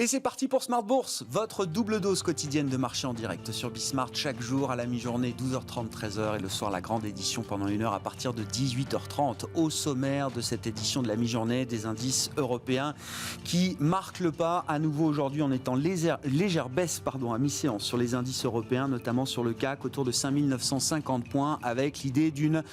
Et c'est parti pour Smart Bourse, votre double dose quotidienne de marché en direct sur Bismart chaque jour à la mi-journée, 12h30, 13h et le soir la grande édition pendant une heure à partir de 18h30. Au sommaire de cette édition de la mi-journée, des indices européens qui marquent le pas à nouveau aujourd'hui en étant légère baisse à mi-séance sur les indices européens, notamment sur le CAC autour de 5950 points avec l'idée d'une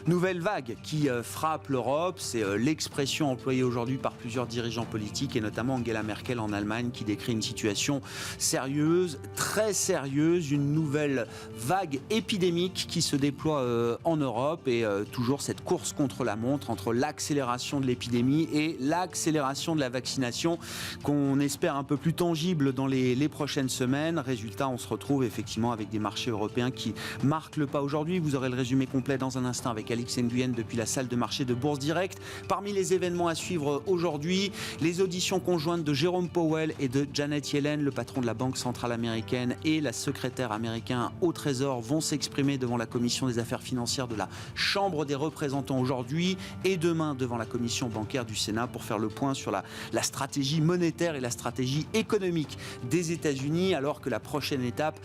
nouvelle vague qui frappe l'Europe. C'est l'expression employée aujourd'hui par plusieurs dirigeants politiques et notamment Angela Merkel en Allemagne qui décrit une situation sérieuse, très sérieuse, une nouvelle vague épidémique qui se déploie en Europe et toujours cette course contre la montre entre l'accélération de l'épidémie et l'accélération de la vaccination qu'on espère un peu plus tangible dans les prochaines semaines. Résultat, on se retrouve effectivement avec des marchés européens qui marquent le pas aujourd'hui. Vous aurez le résumé complet dans un instant avec Alix Nguyen depuis la salle de marché de Bourse Direct. Parmi les événements à suivre aujourd'hui, les auditions conjointes de Jérôme Powell et de Janet Yellen, le patron de la Banque centrale américaine et la secrétaire américaine au Trésor vont s'exprimer devant la commission des affaires financières de la Chambre des représentants aujourd'hui et demain devant la commission bancaire du Sénat pour faire le point sur la stratégie monétaire et la stratégie économique des États-Unis, alors que la prochaine étape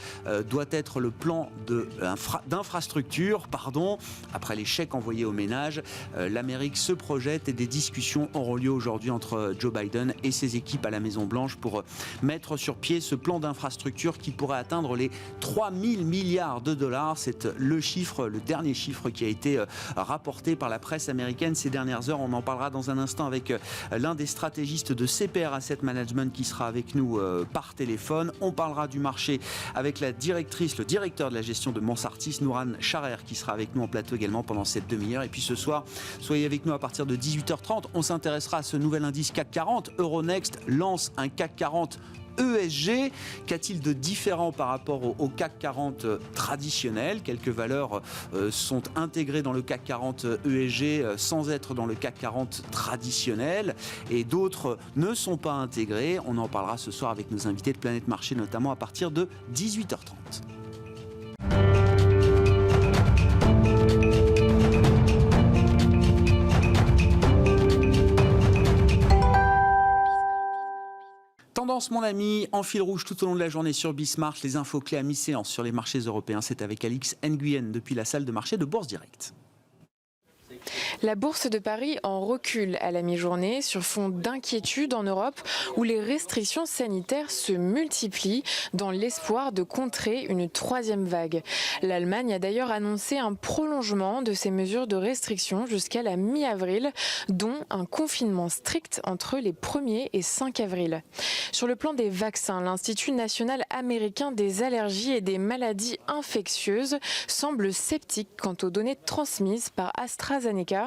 doit être le plan d'infrastructure. Après les chèques envoyés aux ménages, l'Amérique se projette et des discussions auront lieu aujourd'hui entre Joe Biden et ses équipes à la Maison-Blanche pour mettre sur pied ce plan d'infrastructure qui pourrait atteindre les 3 000 milliards de dollars. C'est le dernier chiffre qui a été rapporté par la presse américaine ces dernières heures. On en parlera dans un instant avec l'un des stratégistes de CPR Asset Management qui sera avec nous par téléphone. On parlera du marché avec le directeur de la gestion de Mansartis, Nouran Charer, qui sera avec nous en plateau également pendant cette demi-heure. Et puis ce soir, soyez avec nous à partir de 18h30. On s'intéressera à ce nouvel indice CAC 40. Euronext lance un CAC 40 ESG. Qu'a-t-il de différent par rapport au CAC 40 traditionnel? Quelques valeurs sont intégrées dans le CAC 40 ESG sans être dans le CAC 40 traditionnel et d'autres ne sont pas intégrées. On en parlera ce soir avec nos invités de Planète Marché, notamment à partir de 18h30. Tendance, mon ami, en fil rouge tout au long de la journée sur Bismart, les infos clés à mi-séance sur les marchés européens. C'est avec Alix Nguyen depuis la salle de marché de Bourse Direct. La bourse de Paris en recul à la mi-journée sur fond d'inquiétude en Europe où les restrictions sanitaires se multiplient dans l'espoir de contrer une troisième vague. L'Allemagne a d'ailleurs annoncé un prolongement de ces mesures de restriction jusqu'à la mi-avril, dont un confinement strict entre les 1er et 5 avril. Sur le plan des vaccins, l'Institut national américain des allergies et des maladies infectieuses semble sceptique quant aux données transmises par AstraZeneca.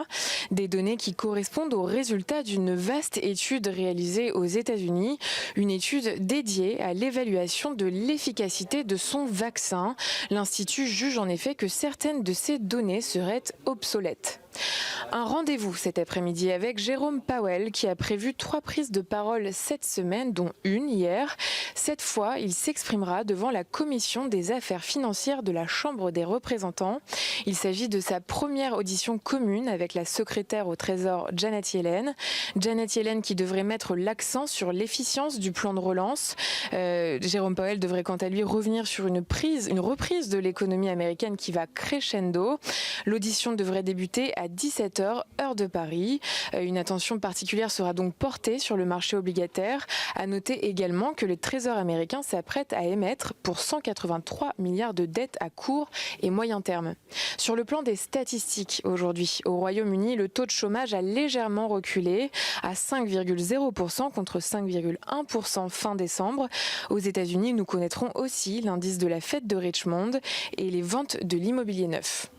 Des données qui correspondent aux résultats d'une vaste étude réalisée aux États-Unis, une étude dédiée à l'évaluation de l'efficacité de son vaccin. L'Institut juge en effet que certaines de ces données seraient obsolètes. Un rendez-vous cet après-midi avec Jérôme Powell qui a prévu 3 prises de parole cette semaine, dont une hier. Cette fois, il s'exprimera devant la commission des affaires financières de la Chambre des représentants. Il s'agit de sa première audition commune avec la secrétaire au Trésor Janet Yellen. Janet Yellen qui devrait mettre l'accent sur l'efficience du plan de relance. Jérôme Powell devrait quant à lui revenir sur une reprise de l'économie américaine qui va crescendo. L'audition devrait débuter à 17h, heure de Paris. Une attention particulière sera donc portée sur le marché obligataire. À noter également que le Trésor américain s'apprête à émettre pour 183 milliards de dettes à court et moyen terme. Sur le plan des statistiques, aujourd'hui, au Royaume-Uni, le taux de chômage a légèrement reculé à 5,0% contre 5,1% fin décembre. Aux États-Unis, nous connaîtrons aussi l'indice de la Fed de Richmond et les ventes de l'immobilier neuf.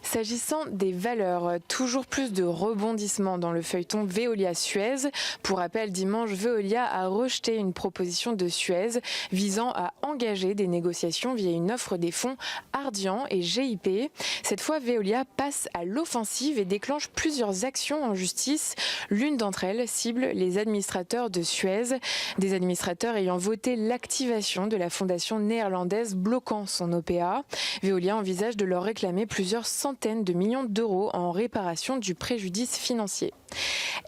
S'agissant des valeurs, toujours plus de rebondissements dans le feuilleton Veolia-Suez. Pour rappel, dimanche, Veolia a rejeté une proposition de Suez visant à engager des négociations via une offre des fonds Ardian et GIP. Cette fois, Veolia passe à l'offensive et déclenche plusieurs actions en justice. L'une d'entre elles cible les administrateurs de Suez, des administrateurs ayant voté l'activation de la fondation néerlandaise bloquant son OPA. Veolia envisage de leur réclamer plusieurs plusieurs centaines de millions d'euros en réparation du préjudice financier.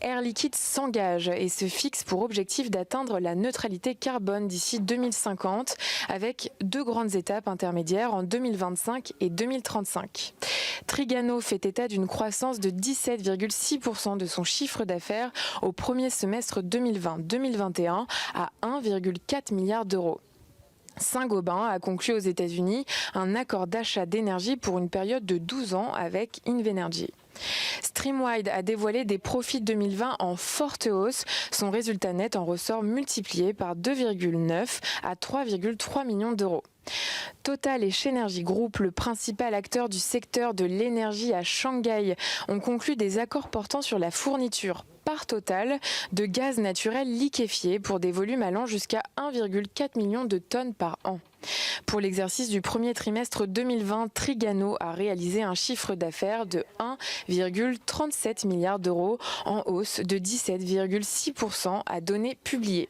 Air Liquide s'engage et se fixe pour objectif d'atteindre la neutralité carbone d'ici 2050 avec 2 grandes étapes intermédiaires en 2025 et 2035. Trigano fait état d'une croissance de 17,6% de son chiffre d'affaires au premier semestre 2020-2021 à 1,4 milliard d'euros. Saint-Gobain a conclu aux États-Unis un accord d'achat d'énergie pour une période de 12 ans avec Invenergy. Streamwide a dévoilé des profits 2020 en forte hausse. Son résultat net en ressort multiplié par 2,9 à 3,3 millions d'euros. Total et Shenergy Group, le principal acteur du secteur de l'énergie à Shanghai, ont conclu des accords portant sur la fourniture par Total de gaz naturel liquéfié pour des volumes allant jusqu'à 1,4 million de tonnes par an. Pour l'exercice du premier trimestre 2020, Trigano a réalisé un chiffre d'affaires de 1,37 milliard d'euros en hausse de 17,6% à données publiées.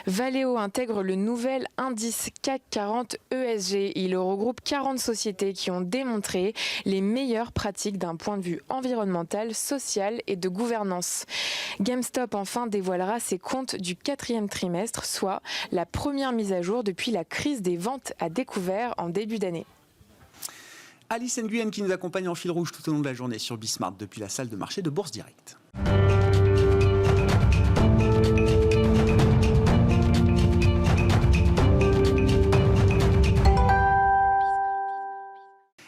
Valeo intègre le nouvel indice CAC 40 ESG. Il regroupe 40 sociétés qui ont démontré les meilleures pratiques d'un point de vue environnemental, social et de gouvernance. GameStop enfin dévoilera ses comptes du 4e trimestre, soit la première mise à jour depuis la crise des ventes à découvert en début d'année. Alice Nguyen qui nous accompagne en fil rouge tout au long de la journée sur Bismart depuis la salle de marché de Bourse Direct.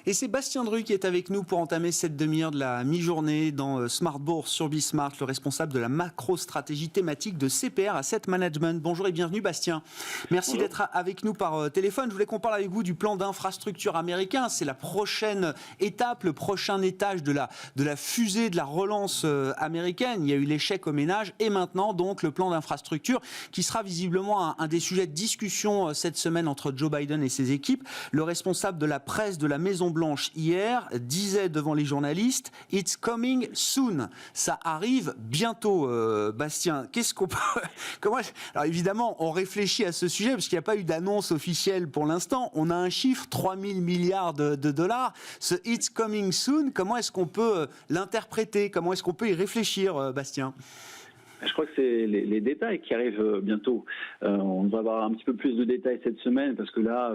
Et c'est Bastien Dru qui est avec nous pour entamer cette demi-heure de la mi-journée dans Smart Bourse sur Bismart, le responsable de la macro-stratégie thématique de CPR Asset Management. Bonjour et bienvenue Bastien. Merci d'être avec nous par téléphone. Je voulais qu'on parle avec vous du plan d'infrastructure américain. C'est la prochaine étape, le prochain étage de la fusée de la relance américaine. Il y a eu l'échec au ménage et maintenant donc le plan d'infrastructure qui sera visiblement un des sujets de discussion cette semaine entre Joe Biden et ses équipes. Le responsable de la presse de la Maison-Blanche hier disait devant les journalistes « It's coming soon ». Ça arrive bientôt, Bastien. Qu'est-ce qu'on peut... Alors évidemment, on réfléchit à ce sujet parce qu'il n'y a pas eu d'annonce officielle pour l'instant. On a un chiffre, 3 000 milliards de dollars. Ce « It's coming soon », comment est-ce qu'on peut l'interpréter? Comment est-ce qu'on peut y réfléchir, Bastien? Je crois que c'est les détails qui arrivent bientôt. On devrait avoir un petit peu plus de détails cette semaine parce que là,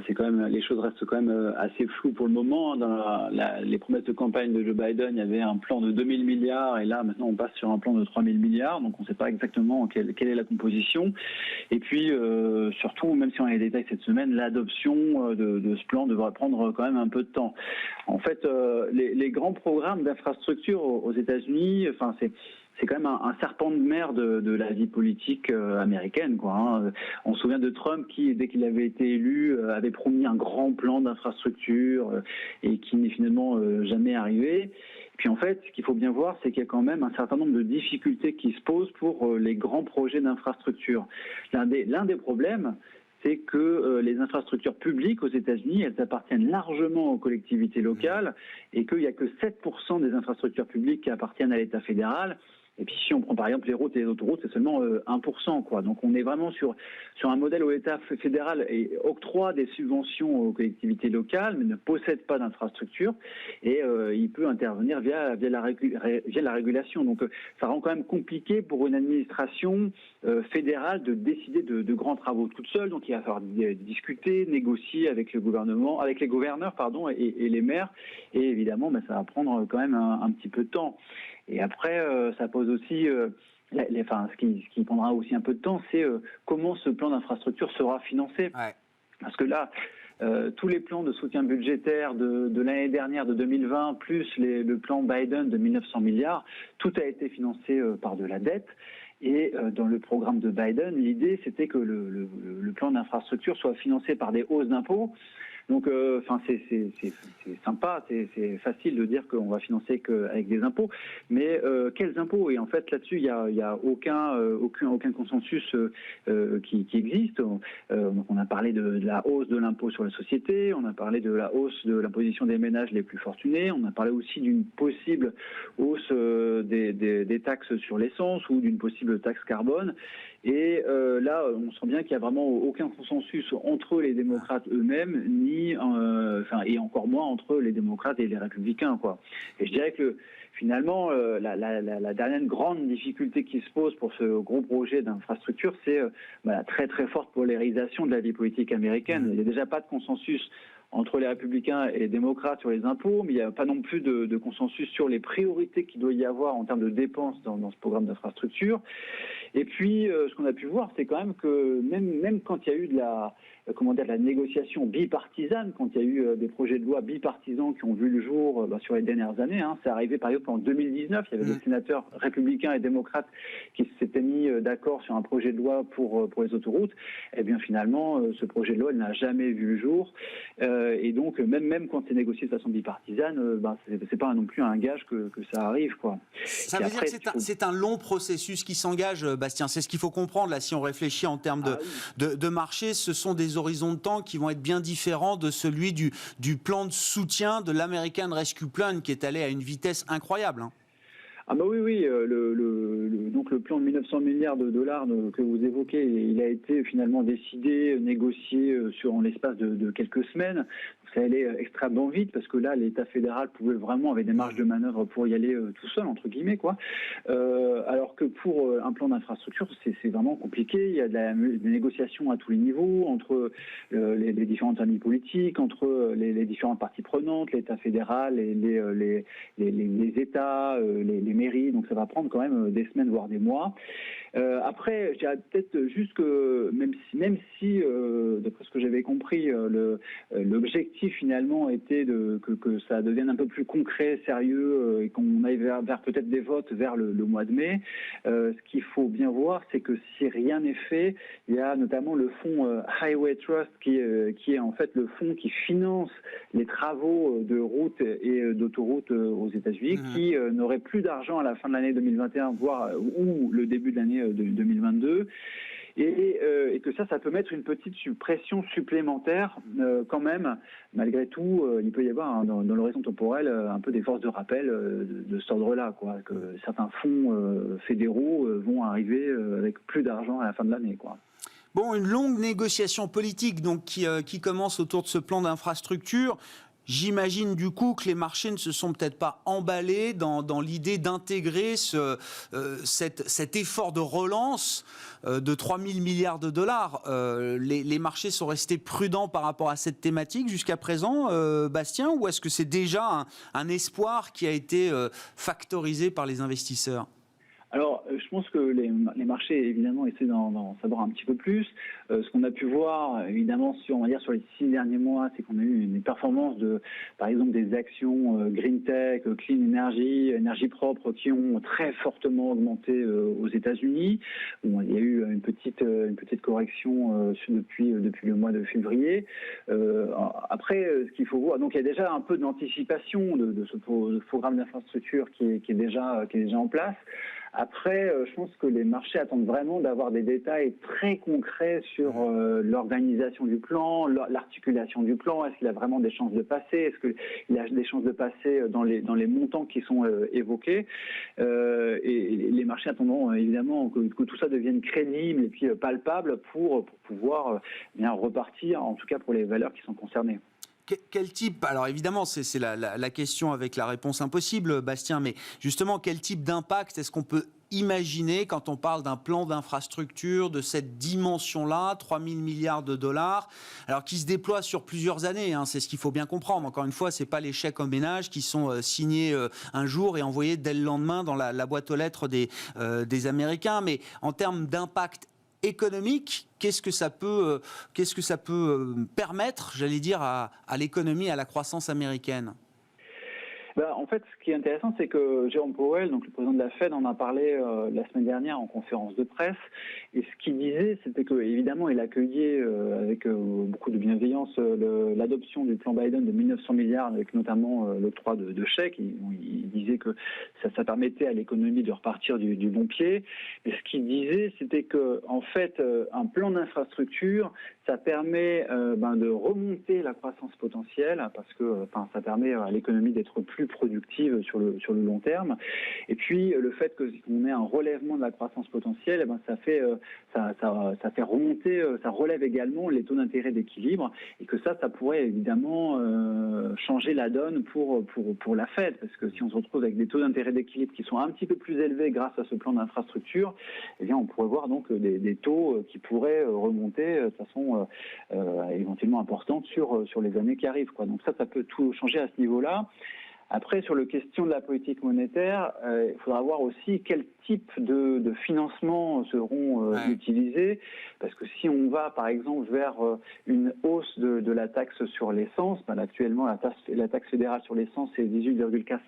c'est quand même, les choses restent quand même assez floues pour le moment. Dans les promesses de campagne de Joe Biden, il y avait un plan de 2 000 milliards et là, maintenant, on passe sur un plan de 3 000 milliards. Donc, on ne sait pas exactement quelle est la composition. Et puis, surtout, même si on a les détails cette semaine, l'adoption de ce plan devrait prendre quand même un peu de temps. En fait, les grands programmes d'infrastructure aux États-Unis, enfin, c'est quand même un serpent de mer de la vie politique américaine, quoi, hein. On se souvient de Trump qui, dès qu'il avait été élu, avait promis un grand plan d'infrastructure et qui n'est finalement jamais arrivé. Puis en fait, ce qu'il faut bien voir, c'est qu'il y a quand même un certain nombre de difficultés qui se posent pour les grands projets d'infrastructure. L'un des problèmes, c'est que les infrastructures publiques aux États-Unis, elles appartiennent largement aux collectivités locales et qu'il n'y a que 7% des infrastructures publiques qui appartiennent à l'État fédéral. Et puis si on prend par exemple les routes et les autoroutes, c'est seulement 1%, quoi. Donc on est vraiment sur un modèle où l'État fédéral octroie des subventions aux collectivités locales, mais ne possède pas d'infrastructure, et il peut intervenir via la régulation. Donc ça rend quand même compliqué pour une administration fédérale de décider de grands travaux toute seule. Donc il va falloir discuter, négocier avec le gouvernement, avec les gouverneurs, et les maires. Et évidemment, ça va prendre quand même un petit peu de temps. Et après, ça pose aussi, ce qui prendra aussi un peu de temps, c'est comment ce plan d'infrastructure sera financé. Ouais. Parce que là, tous les plans de soutien budgétaire de l'année dernière, de 2020, plus le plan Biden de 1 900 milliards, tout a été financé par de la dette. Et dans le programme de Biden, l'idée, c'était que le plan d'infrastructure soit financé par des hausses d'impôts. Donc, c'est sympa, c'est facile de dire qu'on va financer avec des impôts, mais quels impôts? Et en fait, là-dessus, il y a aucun consensus qui existe. On a parlé de la hausse de l'impôt sur les sociétés, on a parlé de la hausse de l'imposition des ménages les plus fortunés, on a parlé aussi d'une possible hausse des taxes sur l'essence ou d'une possible taxe carbone. Et là, on sent bien qu'il n'y a vraiment aucun consensus entre les démocrates eux-mêmes, ni États-Unis, et encore moins entre les démocrates et les républicains, quoi. Et je dirais que finalement, la dernière grande difficulté qui se pose pour ce gros projet d'infrastructure, c'est la très très forte polarisation de la vie politique américaine. Il n'y a déjà pas de consensus entre les républicains et les démocrates sur les impôts, mais il n'y a pas non plus de consensus sur les priorités qu'il doit y avoir en termes de dépenses dans ce programme d'infrastructure. Et puis, ce qu'on a pu voir, c'est quand même que même quand il y a eu de la négociation bipartisane, quand il y a eu des projets de loi bipartisans qui ont vu le jour sur les dernières années, c'est arrivé par exemple en 2019, il y avait des sénateurs républicains et démocrates qui s'étaient mis d'accord sur un projet de loi pour les autoroutes. Eh bien finalement, ce projet de loi n'a jamais vu le jour. Et donc, même quand c'est négocié de façon bipartisane, c'est pas non plus un gage que ça arrive, quoi. Ça veut dire que c'est un long processus qui s'engage, Bastien. C'est ce qu'il faut comprendre, là, si on réfléchit en termes de marché. Ce sont des horizons de temps qui vont être bien différents de celui du plan de soutien de l'American Rescue Plan, qui est allé à une vitesse incroyable. Ah bah oui, donc le plan de 1900 milliards de dollars que vous évoquez, il a été finalement décidé, négocié en l'espace de quelques semaines. Ça allait extrêmement vite parce que là, l'État fédéral pouvait vraiment, avec des marges de manœuvre pour y aller tout seul, entre guillemets, quoi. Alors que pour un plan d'infrastructure, c'est vraiment compliqué. Il y a des négociations à tous les niveaux, entre les différentes familles politiques, entre les différentes parties prenantes, l'État fédéral et les États, les mairies. Donc ça va prendre quand même des semaines, voire des mois. Après, je dirais peut-être juste que même si d'après ce que j'avais compris, l'objectif finalement était que ça devienne un peu plus concret, sérieux, et qu'on aille vers peut-être des votes vers le mois de mai. Ce qu'il faut bien voir, c'est que si rien n'est fait, il y a notamment le fonds Highway Trust qui est en fait le fonds qui finance les travaux de routes et d'autoroutes aux États-Unis, qui n'aurait plus d'argent à la fin de l'année 2021, voire ou le début de l'année 2022. Et que ça peut mettre une petite pression supplémentaire quand même. Malgré tout, il peut y avoir dans l'horizon temporel un peu des forces de rappel de cet ordre-là, quoi. Que certains fonds fédéraux vont arriver avec plus d'argent à la fin de l'année, quoi. Bon, une longue négociation politique donc qui commence autour de ce plan d'infrastructure. J'imagine du coup que les marchés ne se sont peut-être pas emballés dans l'idée d'intégrer cet effort de relance de 3 000 milliards de dollars. Les marchés sont restés prudents par rapport à cette thématique jusqu'à présent, Bastien, ou est-ce que c'est déjà un espoir qui a été factorisé par les investisseurs ? Alors, je pense que les marchés, évidemment, essaient d'en savoir un petit peu plus. Ce qu'on a pu voir, évidemment, sur les 6 derniers mois, c'est qu'on a eu une performance par exemple, des actions Green Tech, Clean Energy, énergie propre, qui ont très fortement augmenté aux États-Unis. Bon, il y a eu une petite correction depuis le mois de février. Après, ce qu'il faut voir, donc il y a déjà un peu d'anticipation de ce programme d'infrastructure qui est déjà en place. Après, je pense que les marchés attendent vraiment d'avoir des détails très concrets sur l'organisation du plan, l'articulation du plan. Est-ce qu'il a vraiment des chances de passer ? Est-ce qu'il a des chances de passer dans les montants qui sont évoqués ? Et les marchés attendront évidemment que tout ça devienne crédible et puis palpable pour pouvoir bien repartir, en tout cas pour les valeurs qui sont concernées. Quel type, alors évidemment c'est la question avec la réponse impossible, Bastien, mais justement quel type d'impact est-ce qu'on peut imaginer quand on parle d'un plan d'infrastructure de cette dimension-là, 3 000 milliards de dollars, alors qui se déploie sur plusieurs années, c'est ce qu'il faut bien comprendre. Encore une fois, c'est pas les chèques aux ménages qui sont signés un jour et envoyés dès le lendemain dans la boîte aux lettres des Américains, mais en termes d'impact économique, qu'est-ce que ça peut permettre, j'allais dire, à l'économie, à la croissance américaine ? En fait, ce qui est intéressant, c'est que Jérôme Powell, donc le président de la Fed, en a parlé la semaine dernière en conférence de presse. Et ce qu'il disait, c'était que, évidemment, il accueillait avec beaucoup de bienveillance l'adoption du plan Biden de 1900 milliards, avec notamment l'octroi de chèques. Il disait que ça permettait à l'économie de repartir du bon pied. Et ce qu'il disait, c'était que, en fait, un plan d'infrastructure, ça permet de remonter la croissance potentielle, parce que ça permet à l'économie d'être plus productive sur le long terme. Et puis le fait qu'on ait un relèvement de la croissance potentielle, ça fait remonter, ça relève également les taux d'intérêt d'équilibre, et que ça pourrait évidemment changer la donne pour la Fed, parce que si on se retrouve avec des taux d'intérêt d'équilibre qui sont un petit peu plus élevés grâce à ce plan d'infrastructure, eh bien on pourrait voir donc des taux qui pourraient remonter de façon éventuellement importante sur les années qui arrivent, quoi. Donc ça peut tout changer à ce niveau-là. Après, sur la question de la politique monétaire, il faudra voir aussi quel type de financement seront utilisés, parce que si on va par exemple vers une hausse de la taxe sur l'essence, actuellement la taxe fédérale sur l'essence c'est 18,4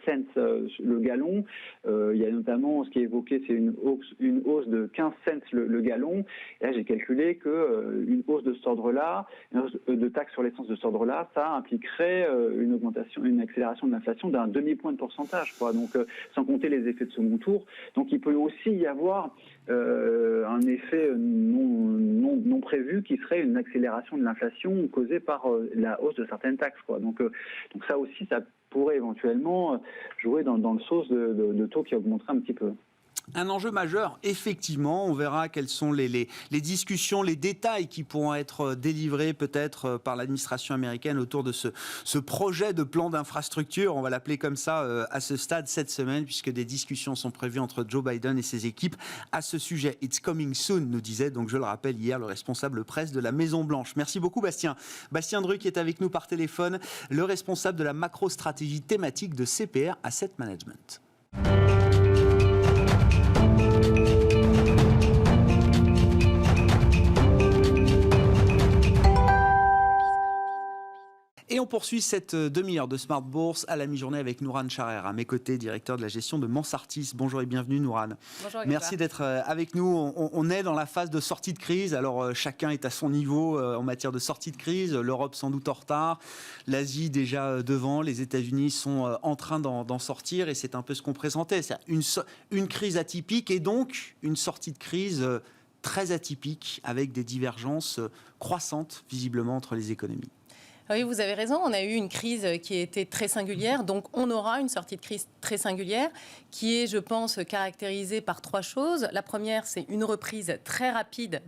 cents le gallon. Il y a notamment ce qui est évoqué, c'est une hausse de 15 cents le gallon. Et là j'ai calculé que une hausse de cet ordre-là, une hausse de taxe sur l'essence de cet ordre-là, ça impliquerait une accélération de l'inflation d'un demi-point de pourcentage, quoi. Donc sans compter les effets de second tour. Donc il peut aussi y avoir un effet non prévu qui serait une accélération de l'inflation causée par la hausse de certaines taxes, quoi. Donc ça aussi, ça pourrait éventuellement jouer dans le sens de taux qui augmenterait un petit peu. Un enjeu majeur, effectivement, on verra quelles sont les discussions, les détails qui pourront être délivrés peut-être par l'administration américaine autour de ce projet de plan d'infrastructure, on va l'appeler comme ça à ce stade cette semaine, puisque des discussions sont prévues entre Joe Biden et ses équipes à ce sujet. It's coming soon, nous disait, donc je le rappelle hier, le responsable presse de la Maison-Blanche. Merci beaucoup Bastien. Bastien Druck est avec nous par téléphone, le responsable de la macro-stratégie thématique de CPR Asset Management. Et on poursuit cette demi-heure de Smart Bourse à la mi-journée avec Nouran Charer, à mes côtés, directeur de la gestion de Mansartis. Bonjour et bienvenue Nouran. Bonjour. Merci d'être avec nous. On est dans la phase de sortie de crise. Alors chacun est à son niveau en matière de sortie de crise. L'Europe sans doute en retard, l'Asie déjà devant, les États-Unis sont en train d'en sortir et c'est un peu ce qu'on présentait. C'est une crise atypique et donc une sortie de crise très atypique avec des divergences croissantes visiblement entre les économies. Oui, vous avez raison, on a eu une crise qui a été très singulière, donc on aura une sortie de crise très singulière qui est, je pense, caractérisée par trois choses. La première, c'est une reprise très rapide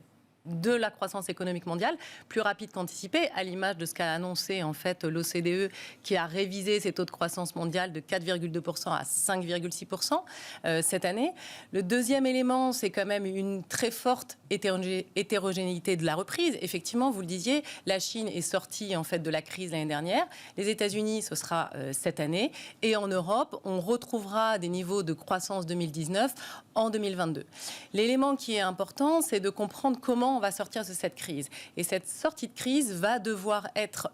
de la croissance économique mondiale, plus rapide qu'anticipée, à l'image de ce qu'a annoncé en fait l'OCDE, qui a révisé ses taux de croissance mondiale de 4,2% à 5,6% cette année. Le deuxième élément, c'est quand même une très forte hétérogénéité de la reprise. Effectivement, vous le disiez, la Chine est sortie en fait de la crise l'année dernière. Les États-Unis, ce sera cette année. Et en Europe, on retrouvera des niveaux de croissance 2019 en 2022. L'élément qui est important, c'est de comprendre comment on va sortir de cette crise. Et cette sortie de crise va devoir être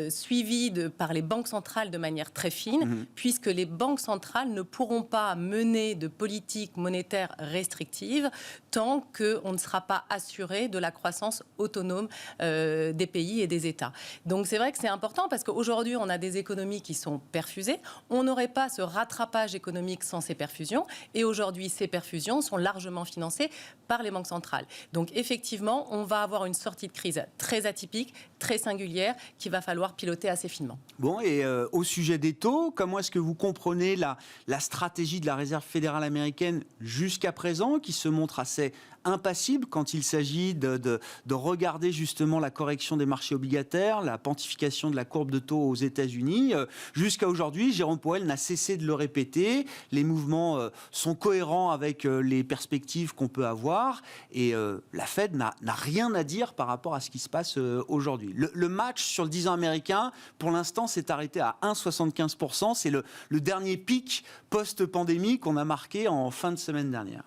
suivie par les banques centrales de manière très fine, puisque les banques centrales ne pourront pas mener de politique monétaire restrictive tant qu'on ne sera pas assuré de la croissance autonome des pays et des États. Donc c'est vrai que c'est important parce qu'aujourd'hui, on a des économies qui sont perfusées. On n'aurait pas ce rattrapage économique sans ces perfusions. Et aujourd'hui, ces perfusions sont largement financées par les banques centrales. Donc effectivement, on va avoir une sortie de crise très atypique, très singulière, qu'il va falloir piloter assez finement. Bon, et au sujet des taux, comment est-ce que vous comprenez la stratégie de la Réserve fédérale américaine jusqu'à présent, qui se montre assez impassible quand il s'agit de regarder justement la correction des marchés obligataires, la pontification de la courbe de taux aux États-Unis. Jusqu'à aujourd'hui, Jérôme Powell n'a cessé de le répéter. Les mouvements sont cohérents avec les perspectives qu'on peut avoir. Et la Fed n'a rien à dire par rapport à ce qui se passe aujourd'hui. Le match sur le 10 ans américain, pour l'instant, s'est arrêté à 1,75%. C'est le dernier pic post-pandémie qu'on a marqué en fin de semaine dernière.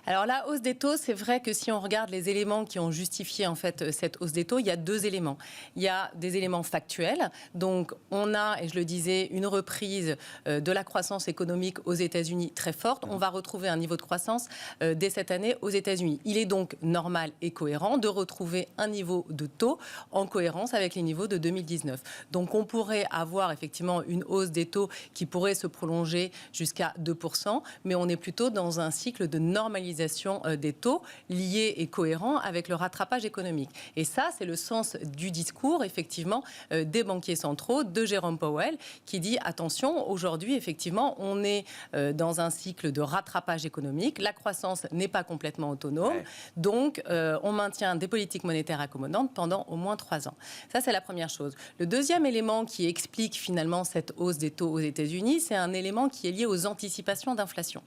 Alors la hausse des taux, c'est vrai que si on regarde les éléments qui ont justifié en fait cette hausse des taux, il y a deux éléments. Il y a des éléments factuels. Donc on a, et je le disais, une reprise de la croissance économique aux États-Unis très forte. On va retrouver un niveau de croissance dès cette année aux États-Unis. Il est donc normal et cohérent de retrouver un niveau de taux en cohérence avec les niveaux de 2019. Donc on pourrait avoir effectivement une hausse des taux qui pourrait se prolonger jusqu'à 2%, mais on est plutôt dans un cycle de normalisation des taux. lié et cohérent avec le rattrapage économique. Et ça, c'est le sens du discours, effectivement, des banquiers centraux, de Jérôme Powell, qui dit, attention, aujourd'hui, effectivement, on est dans un cycle de rattrapage économique, la croissance n'est pas complètement autonome, donc on maintient des politiques monétaires accommodantes pendant au moins 3 ans. Ça, c'est la première chose. Le deuxième élément qui explique finalement cette hausse des taux aux États-Unis, c'est un élément qui est lié aux anticipations d'inflation.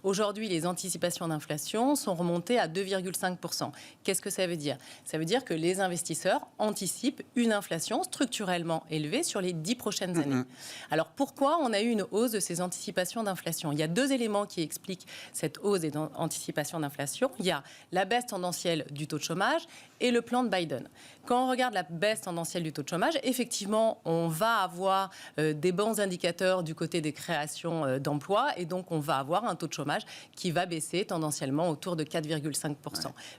Aujourd'hui, les anticipations d'inflation sont remontées à 2,5%. Qu'est-ce que ça veut dire ? Ça veut dire que les investisseurs anticipent une inflation structurellement élevée sur les 10 prochaines années. Alors pourquoi on a eu une hausse de ces anticipations d'inflation ? Il y a 2 éléments qui expliquent cette hausse des anticipations d'inflation. Il y a la baisse tendancielle du taux de chômage et le plan de Biden. Quand on regarde la baisse tendancielle du taux de chômage, effectivement, on va avoir des bons indicateurs du côté des créations d'emplois et donc on va avoir un taux de chômage qui va baisser tendanciellement autour de 4,5%.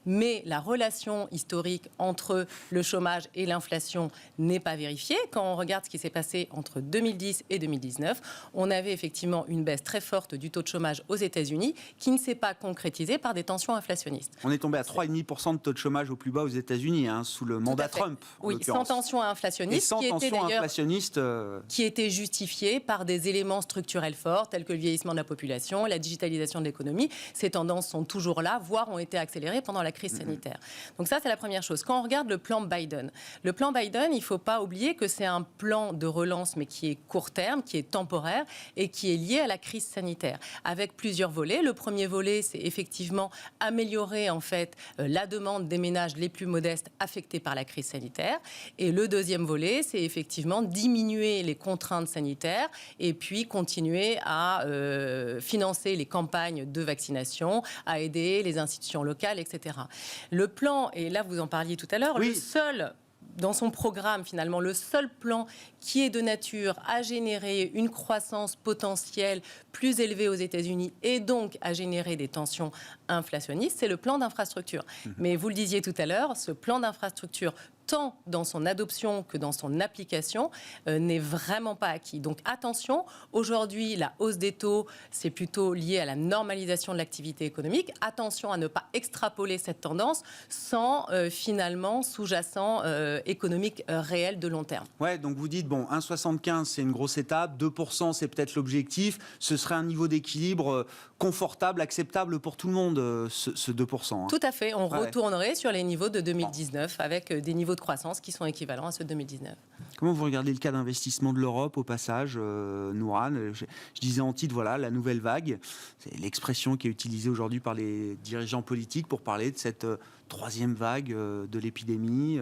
Mais la relation historique entre le chômage et l'inflation n'est pas vérifiée. Quand on regarde ce qui s'est passé entre 2010 et 2019, on avait effectivement une baisse très forte du taux de chômage aux États-Unis qui ne s'est pas concrétisée par des tensions inflationnistes. On est tombé à 3,5% de taux de chômage au plus bas aux États-Unis, sous le mandat Trump. Oui, sans tension inflationniste. Et sans tension inflationniste. Qui était justifiée par des éléments structurels forts, tels que le vieillissement de la population, la digitalisation de l'économie. Ces tendances sont toujours là, voire ont été accélérées pendant la crise sanitaire. Donc ça, c'est la première chose. Quand on regarde le plan Biden, il ne faut pas oublier que c'est un plan de relance, mais qui est court terme, qui est temporaire et qui est lié à la crise sanitaire, avec plusieurs volets. Le premier volet, c'est effectivement améliorer en fait la demande des ménages les plus modestes affectés par la crise sanitaire. Et le deuxième volet, c'est effectivement diminuer les contraintes sanitaires et puis continuer à financer les campagnes de vaccination, à aider les institutions locales, etc. Le plan, et là vous en parliez tout à l'heure, le seul... Dans son programme, finalement, le seul plan qui est de nature à générer une croissance potentielle plus élevée aux États-Unis et donc à générer des tensions inflationnistes, c'est le plan d'infrastructure. Mais vous le disiez tout à l'heure, ce plan d'infrastructure, tant dans son adoption que dans son application, n'est vraiment pas acquis. Donc attention, aujourd'hui, la hausse des taux, c'est plutôt lié à la normalisation de l'activité économique. Attention à ne pas extrapoler cette tendance sans finalement sous-jacent économique réel de long terme. Ouais, donc vous dites, 1,75 c'est une grosse étape, 2% c'est peut-être l'objectif, ce serait un niveau d'équilibre confortable, acceptable pour tout le monde, ce 2%. Tout à fait, on retournerait sur les niveaux de 2019 avec des niveaux de croissance qui sont équivalents à ceux de 2019. Comment vous regardez le cas d'investissement de l'Europe au passage, Nourane ? Je disais en titre, voilà, la nouvelle vague, c'est l'expression qui est utilisée aujourd'hui par les dirigeants politiques pour parler de cette troisième vague de l'épidémie.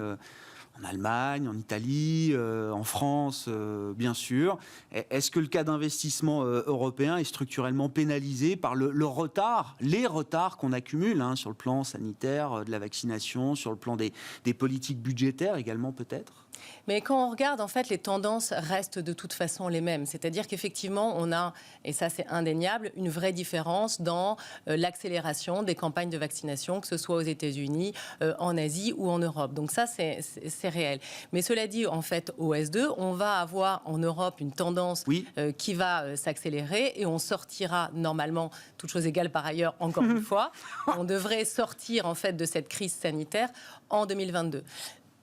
En Allemagne, en Italie, en France, bien sûr. Est-ce que le cas d'investissement européen est structurellement pénalisé par les retards qu'on accumule sur le plan sanitaire, de la vaccination, sur le plan des politiques budgétaires également peut-être ? Mais quand on regarde, en fait, les tendances restent de toute façon les mêmes. C'est-à-dire qu'effectivement, on a, et ça c'est indéniable, une vraie différence dans l'accélération des campagnes de vaccination, que ce soit aux États-Unis, en Asie ou en Europe. Donc ça, c'est réel. Mais cela dit, en fait, au S2, on va avoir en Europe une tendance qui va s'accélérer et on sortira normalement, toutes choses égales par ailleurs, encore une fois, on devrait sortir en fait de cette crise sanitaire en 2022.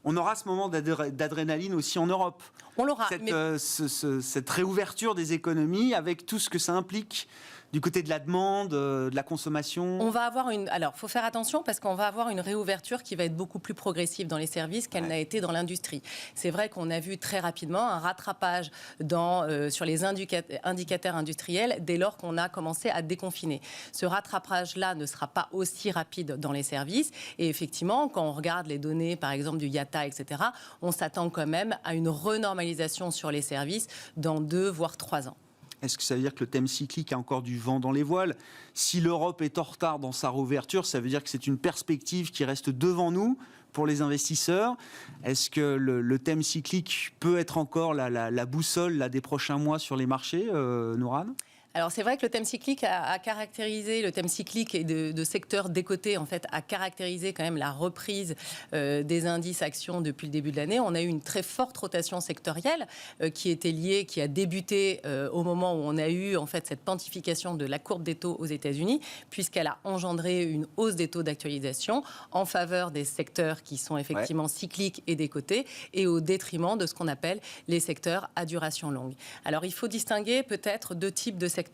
On aura ce moment d'adrénaline aussi en Europe. On l'aura. Cette réouverture des économies avec tout ce que ça implique du côté de la demande, de la consommation. On va avoir alors, il faut faire attention parce qu'on va avoir une réouverture qui va être beaucoup plus progressive dans les services qu'elle n'a été dans l'industrie. C'est vrai qu'on a vu très rapidement un rattrapage sur les indicateurs industriels dès lors qu'on a commencé à déconfiner. Ce rattrapage-là ne sera pas aussi rapide dans les services. Et effectivement, quand on regarde les données, par exemple, du IATA, etc., on s'attend quand même à une renormalisation sur les services dans 2 voire 3 ans. Est-ce que ça veut dire que le thème cyclique a encore du vent dans les voiles ? Si l'Europe est en retard dans sa réouverture, ça veut dire que c'est une perspective qui reste devant nous pour les investisseurs. Est-ce que le thème cyclique peut être encore la boussole des prochains mois sur les marchés, Nourane ? Alors c'est vrai que le thème cyclique a caractérisé, le thème cyclique et de secteur décoté en fait a caractérisé quand même la reprise des indices actions depuis le début de l'année. On a eu une très forte rotation sectorielle qui était liée, qui a débuté au moment où on a eu en fait cette pontification de la courbe des taux aux États-Unis, puisqu'elle a engendré une hausse des taux d'actualisation en faveur des secteurs qui sont effectivement cycliques et décotés et au détriment de ce qu'on appelle les secteurs à duration longue. Alors il faut distinguer peut-être deux types de secteurs.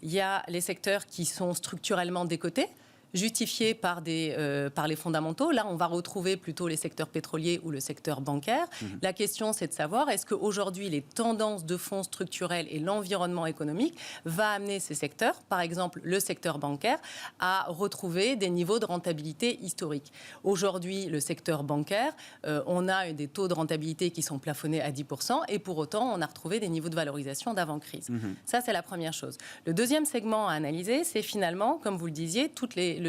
Il y a les secteurs qui sont structurellement décotés, justifiés par les fondamentaux. Là, on va retrouver plutôt les secteurs pétroliers ou le secteur bancaire. La question, c'est de savoir, est-ce qu'aujourd'hui, les tendances de fonds structurels et l'environnement économique va amener ces secteurs, par exemple le secteur bancaire, à retrouver des niveaux de rentabilité historiques. Aujourd'hui, le secteur bancaire, on a des taux de rentabilité qui sont plafonnés à 10% et pour autant, on a retrouvé des niveaux de valorisation d'avant-crise. Ça, c'est la première chose. Le deuxième segment à analyser, c'est finalement, comme vous le disiez, toutes les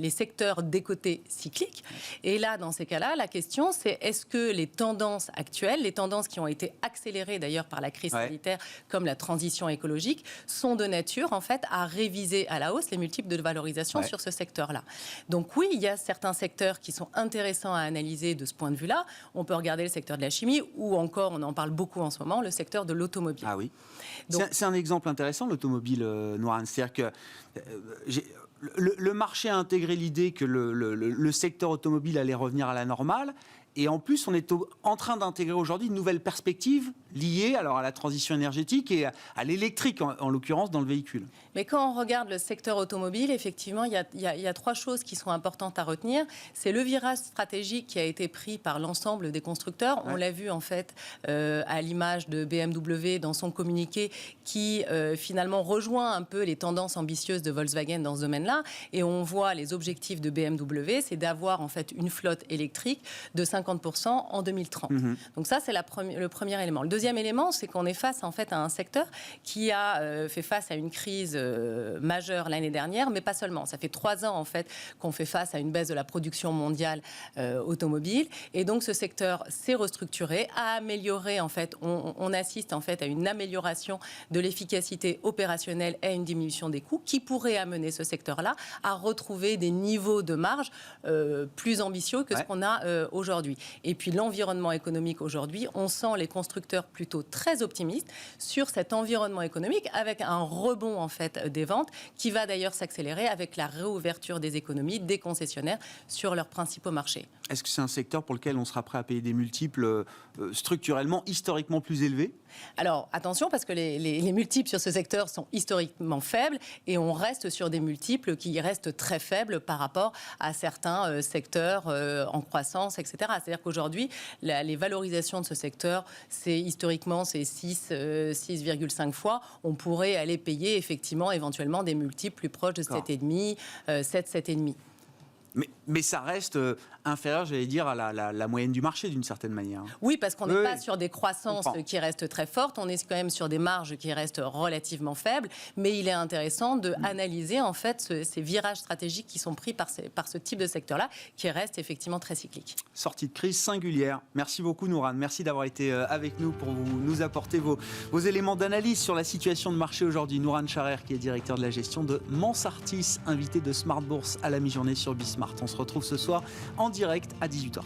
secteurs décotés cycliques. Et là, dans ces cas-là, la question, c'est est-ce que les tendances actuelles, les tendances qui ont été accélérées d'ailleurs par la crise sanitaire, comme la transition écologique, sont de nature, en fait, à réviser à la hausse les multiples de valorisation sur ce secteur-là. Donc oui, il y a certains secteurs qui sont intéressants à analyser de ce point de vue-là. On peut regarder le secteur de la chimie ou encore, on en parle beaucoup en ce moment, le secteur de l'automobile. Ah oui. C'est un exemple intéressant, l'automobile, Nourane. C'est-à-dire que le marché a intégré l'idée que le secteur automobile allait revenir à la normale. Et en plus, on est en train d'intégrer aujourd'hui une nouvelle perspective liée alors à la transition énergétique et à l'électrique, en l'occurrence, dans le véhicule. Mais quand on regarde le secteur automobile, effectivement, il y a trois choses qui sont importantes à retenir. C'est le virage stratégique qui a été pris par l'ensemble des constructeurs. On l'a vu, en fait, à l'image de BMW dans son communiqué qui, finalement, rejoint un peu les tendances ambitieuses de Volkswagen dans ce domaine-là. Et on voit les objectifs de BMW, c'est d'avoir, en fait, une flotte électrique de 50% en 2030. Donc ça, c'est le premier élément. Le deuxième élément, c'est qu'on est face en fait à un secteur qui a fait face à une crise majeure l'année dernière, mais pas seulement. Ça fait 3 ans en fait qu'on fait face à une baisse de la production mondiale automobile, et donc ce secteur s'est restructuré, a amélioré en fait. On assiste en fait à une amélioration de l'efficacité opérationnelle et à une diminution des coûts qui pourrait amener ce secteur-là à retrouver des niveaux de marge plus ambitieux que ce qu'on a aujourd'hui. Et puis l'environnement économique aujourd'hui, on sent les constructeurs plutôt très optimistes sur cet environnement économique avec un rebond en fait des ventes qui va d'ailleurs s'accélérer avec la réouverture des économies, des concessionnaires sur leurs principaux marchés. Est-ce que c'est un secteur pour lequel on sera prêt à payer des multiples structurellement, historiquement plus élevés ? Alors attention, parce que les multiples sur ce secteur sont historiquement faibles et on reste sur des multiples qui restent très faibles par rapport à certains secteurs en croissance, etc. C'est-à-dire qu'aujourd'hui, les valorisations de ce secteur, historiquement, c'est 6,5 fois. On pourrait aller payer effectivement éventuellement des multiples plus proches de 7,5, 7,5. Mais ça reste inférieur, j'allais dire, à la moyenne du marché, d'une certaine manière. Oui, parce qu'on n'est pas sur des croissances qui restent très fortes, on est quand même sur des marges qui restent relativement faibles, mais il est intéressant d'analyser en fait ces virages stratégiques qui sont pris par ce type de secteur-là, qui reste effectivement très cyclique. Sortie de crise singulière. Merci beaucoup, Nourane. Merci d'avoir été avec nous pour nous apporter vos éléments d'analyse sur la situation de marché aujourd'hui. Nourane Charer, qui est directeur de la gestion de Mansartis, invité de Smart Bourse à la mi-journée sur Bismart. On se retrouve ce soir en direct à 18h30.